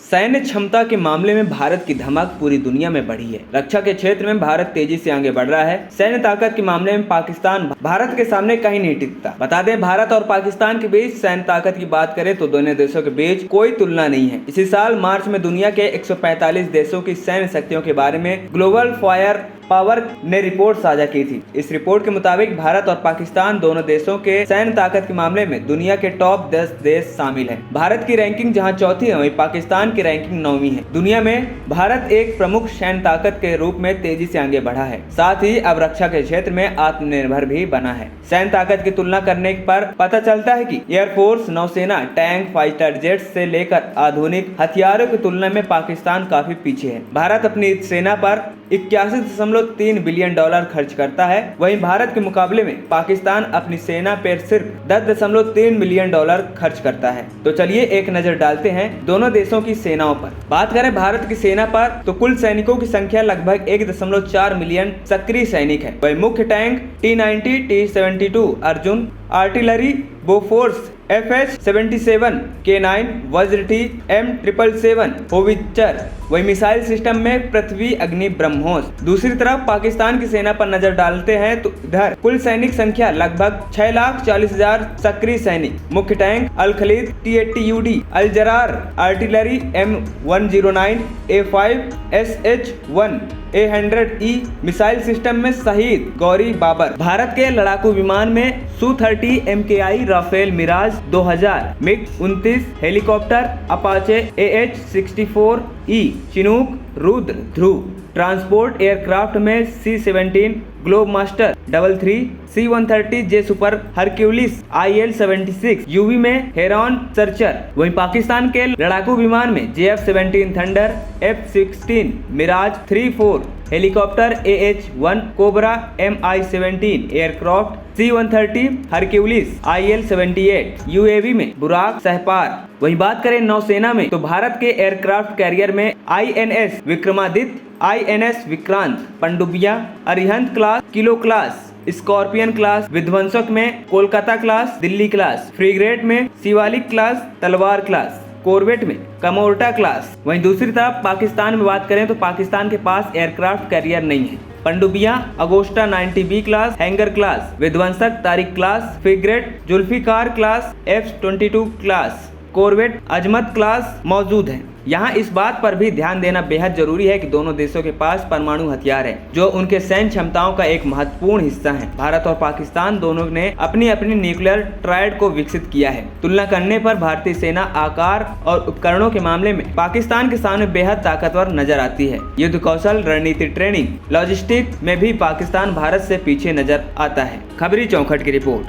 सैन्य क्षमता के मामले में भारत की धमक पूरी दुनिया में बढ़ी है। रक्षा के क्षेत्र में भारत तेजी से आगे बढ़ रहा है। सैन्य ताकत के मामले में पाकिस्तान भारत के सामने कहीं नहीं टिकता। बता दें, भारत और पाकिस्तान के बीच सैन्य ताकत की बात करें तो दोनों देशों के बीच कोई तुलना नहीं है। इसी साल मार्च में दुनिया के 145 देशों की सैन्य शक्तियों के बारे में ग्लोबल फायर पावर ने रिपोर्ट साझा की थी। इस रिपोर्ट के मुताबिक भारत और पाकिस्तान दोनों देशों के सैन्य ताकत के मामले में दुनिया के टॉप 10 देश शामिल हैं। भारत की रैंकिंग जहां चौथी है, वहीं पाकिस्तान की रैंकिंग 9वीं है। दुनिया में भारत एक प्रमुख सैन्य ताकत के रूप में तेजी से आगे बढ़ा है। साथ ही अब रक्षा के क्षेत्र में आत्मनिर्भर भी बना है। सैन्य ताकत की तुलना करने पर पता चलता है कि एयरफोर्स, नौसेना, टैंक, फाइटर जेट से लेकर आधुनिक हथियारों की तुलना में पाकिस्तान काफी पीछे है। भारत अपनी सेना पर 81.3 बिलियन डॉलर खर्च करता है। वहीं भारत के मुकाबले में पाकिस्तान अपनी सेना पर सिर्फ 10.3 बिलियन डॉलर खर्च करता है। तो चलिए एक नजर डालते हैं दोनों देशों की सेनाओं पर। बात करें भारत की सेना पर तो कुल सैनिकों की संख्या लगभग 1.4 मिलियन सक्रिय सैनिक है। वही मुख्य tank T-90, T-72 Arjun, artillery Bofors FH-77, K9, वज्र T, M777 होवित्जर, वही मिसाइल सिस्टम में पृथ्वी, अग्नि, ब्रह्मोस। दूसरी तरफ पाकिस्तान की सेना पर नजर डालते हैं तो इधर कुल सैनिक संख्या लगभग 6,40,000 सक्रिय सैनिक। मुख्य tank Al Khalid T-80UD, Al Zarrar, artillery M109, A5, SH-1, A100E, missile system में शहीद, गौरी बाबर। भारत के लड़ाकू विमान में Su-30 MKI, Rafale, Mirage 2000, MiG-29 helicopter, Apache AH-64E, Chinook, Rudra, Dhruv. Transport aircraft में C-17 Globemaster 33, C-130 J super Hercules, IL-76, UV में हेरॉन सर्चर। वहीं पाकिस्तान के लड़ाकू विमान में JF-17 Thunder, F-16 Mirage 3-4 helicopter, AH-1 Cobra, MI-17 aircraft, C-130 Hercules, IL-78 UAV में बुराक, सहपार। वहीं बात करें नौसेना में तो भारत के एयरक्राफ्ट कैरियर में INS विक्रमादित्य, INS विक्रांत, पनडुब्बियां, Arihant class, kilo class, Scorpene class, विध्वंसक में Kolkata class, Delhi class, frigate में Shivalik class, Talwar class, corvette में कमोर्टा क्लास। वहीं दूसरी तरफ पाकिस्तान में बात करें तो पाकिस्तान के पास एयरक्राफ्ट कैरियर नहीं है। पनडुब्बियां Agosta 90B class, Hangor class, विध्वंसक Tariq class, frigate Zulfiqar class, F-22 class, corvette Azmat class मौजूद है। यहाँ इस बात पर भी ध्यान देना बेहद जरूरी है कि दोनों देशों के पास परमाणु हथियार है, जो उनके सैन्य क्षमताओं का एक महत्वपूर्ण हिस्सा है। भारत और पाकिस्तान दोनों ने अपनी अपनी न्यूक्लियर ट्रायड को विकसित किया है। तुलना करने पर भारतीय सेना आकार और उपकरणों के मामले में पाकिस्तान के सामने बेहद ताकतवर नजर आती है। युद्ध कौशल, रणनीति, ट्रेनिंग, लॉजिस्टिक में भी पाकिस्तान भारत से पीछे नजर आता है। खबरी चौखट की रिपोर्ट।